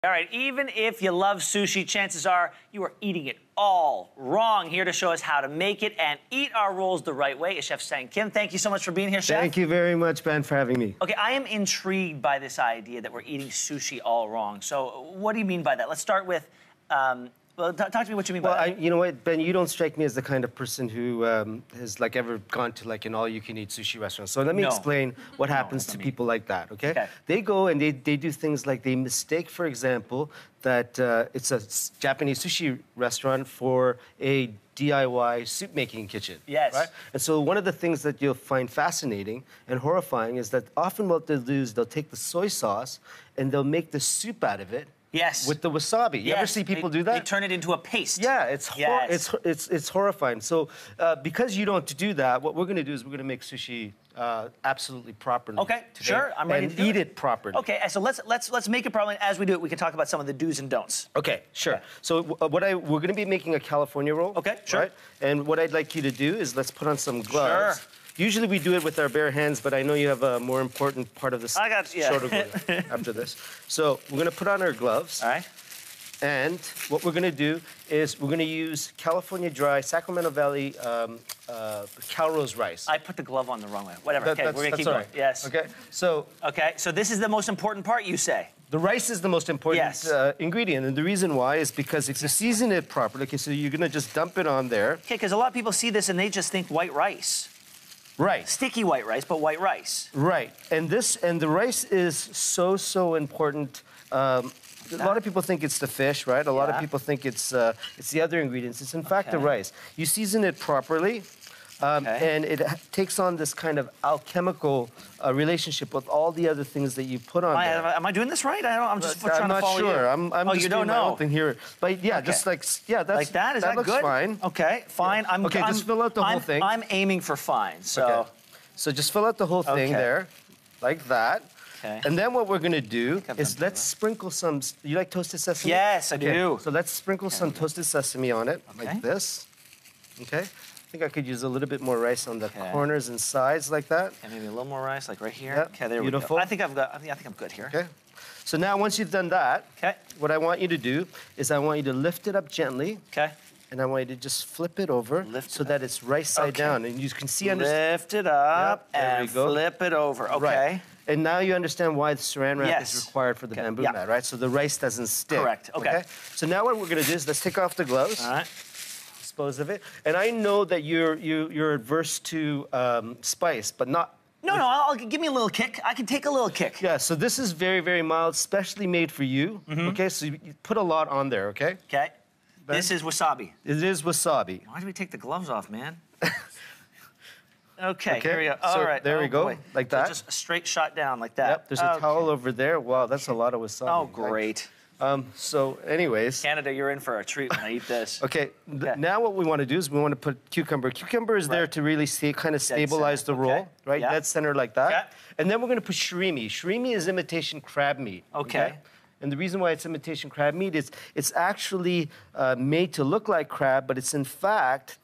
All right, even if you love sushi, chances are you are eating it all wrong. Here to show us how to make it and eat our rolls the right way is Chef Sang Kim. Thank you so much for being here, Chef. Thank you very much, Ben, for having me. Okay, I am intrigued by this idea that we're eating sushi all wrong. So what do you mean by that? Let's start with, well, talk to me what you mean by that. You know what, Ben, you don't strike me as the kind of person who has like ever gone to like an all-you-can-eat sushi restaurant. So let me explain what happens to people like that, okay? They go and they do things like they mistake, for example, that it's a Japanese sushi restaurant for a DIY soup-making kitchen. Yes. Right? And so one of the things that you'll find fascinating and horrifying is that often what they'll do is they'll take the soy sauce and they'll make the soup out of it. Yes. With the wasabi. You ever see people do that? They turn it into a paste. Yeah, it's horrifying. So because you don't do that, what we're going to do is we're going to make sushi absolutely properly. Okay, today, sure, I'm ready to do eat it properly. Okay, so let's make it properly. As we do it, we can talk about some of the do's and don'ts. Okay, sure. Okay. So we're going to be making a California roll. Okay, sure. Right? And what I'd like you to do is let's put on some gloves. Sure. Usually we do it with our bare hands, but I know you have a more important part of this shorter after this. So we're going to put on our gloves. All right. And what we're going to do is we're going to use California Dry, Sacramento Valley Calrose rice. I put the glove on the wrong way. Whatever. Okay, we're going to keep going. Yes. Okay. So this is the most important part, you say? The rice is the most important ingredient, and the reason why is because if you season it properly, okay, so you're going to just dump it on there. Okay, because a lot of people see this and they just think white rice. Right. Sticky white rice, but white rice. Right. And the rice is so important. A lot of people think it's the fish, right? A lot of people think it's the other ingredients. It's in fact the rice. You season it properly, and it takes on this kind of alchemical relationship with all the other things that you put on there. Am I doing this right? I'm just trying to follow you. I'm not sure. You don't know. My own thing here. But yeah, just like that's like that. Is that looks good? Fine. Okay, fine. Yeah. Just fill out the whole thing. I'm aiming for fine. So, so just fill out the whole thing there, like that. Okay. And then what we're going to do is let's sprinkle some... You like toasted sesame? Yes, I do. So let's sprinkle some toasted sesame on it, like this. Okay? I think I could use a little bit more rice on the corners and sides, like that. And maybe a little more rice, like right here. Yep. Okay, there we go. I think I'm good here. Okay. So now, once you've done that, what I want you to do is I want you to lift it up gently. Okay. And I want you to just flip it over so that it's right side down. And you can see... Lift it up and flip it over. Okay. Right. And now you understand why the saran wrap is required for the bamboo mat, right? So the rice doesn't stick. Correct. Okay. So now what we're going to do is let's take off the gloves. All right. Dispose of it. And I know that you're adverse to spice, but not... No, give me a little kick. I can take a little kick. Yeah, so this is very, very mild, specially made for you. Okay, so you put a lot on there, okay? Okay. This is wasabi. It is wasabi. Why do we take the gloves off, man? Okay, here we go. All right. There we go, like that. So just a straight shot down, like that. Yep, there's a towel over there. Wow, that's a lot of wasabi. Oh, great. So anyways. Canada, you're in for a treat when I eat this. Okay, now what we want to do is we want to put cucumber. Cucumber is there to really kind of stabilize the roll, right? Dead center like that. And then we're going to put shirimi. Shirimi is imitation crab meat. Okay. And the reason why it's imitation crab meat is it's actually made to look like crab, but it's in fact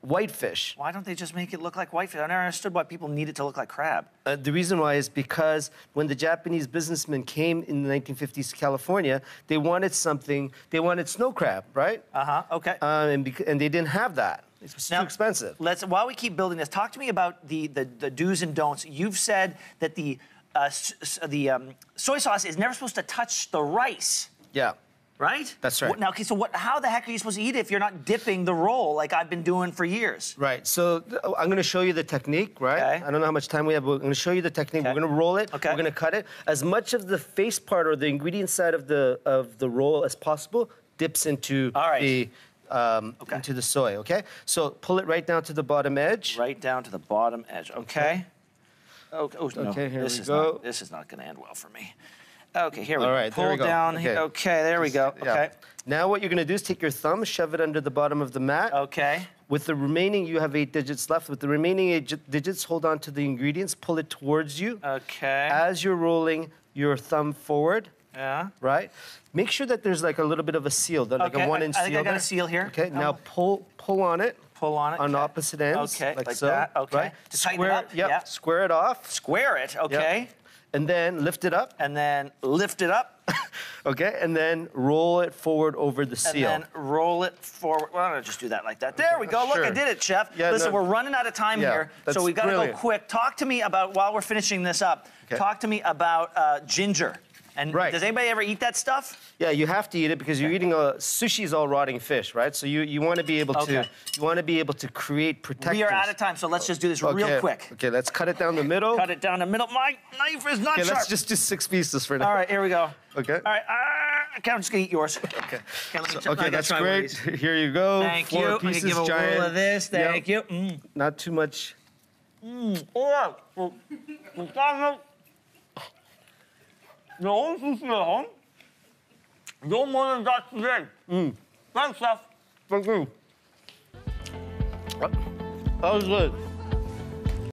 whitefish. Why don't they just make it look like whitefish? I never understood why people need it to look like crab. The reason why is because when the Japanese businessmen came in the 1950s to California, they wanted snow crab, right? Okay. And they didn't have that. It's too expensive. While we keep building this, talk to me about the do's and don'ts. You've said that the soy sauce is never supposed to touch the rice. Yeah. Right? That's right. Now, okay, so how the heck are you supposed to eat it if you're not dipping the roll like I've been doing for years? Right. So I'm going to show you the technique, right? I don't know how much time we have, but I'm going to show you the technique. We're going to roll it. We're going to cut it. As much of the face part or the ingredient side of the roll as possible dips into into the soy, okay? So pull it right down to the bottom edge. Right down to the bottom edge, okay? No, here we go. This is not going to end well for me. Okay, here we go. All right, pull there we go. Down. Okay, there we go. Okay. Now what you're going to do is take your thumb, shove it under the bottom of the mat. Okay. With the remaining, you have 8 digits left. With the remaining 8 digits, hold on to the ingredients, pull it towards you. Okay. As you're rolling your thumb forward. Yeah. Right? Make sure that there's like a little bit of a seal, like a 1-inch seal. I think I got a seal here. Okay, now pull on it. Pull on it. On opposite ends. Okay, like so, that. Okay. Right? To tighten it up? Yep. Square it off. Square it, okay. Yep. And then lift it up. And then lift it up. Okay, and then roll it forward over the seal. And then roll it forward. Well, I'll just do that like that. There we go. Look, Sure. I did it, Chef. Yeah, Listen, no, we're running out of time here, so that's we've got to go brilliant. quick. Talk to me about, while we're finishing this up, Okay. talk to me about ginger. And Right. does anybody ever eat that stuff? Yeah, you have to eat it because you're eating sushi is all rotting fish, right? So you want to be able to create protectors. We are out of time, so let's just do this real quick. Okay, let's cut it down the middle. Cut it down the middle. My knife is not Okay, sharp. let's just do 6 pieces for now. All right, here we go. Okay. All right, I'm just gonna eat yours. Okay. Let me Okay, that's try one of great. these. Here you go. Thank 4 you. pieces, I can give a giant. roll of this. Thank you. Not too much. Oh, no, no more than that today. Thanks, Chef. Thank you. That was good.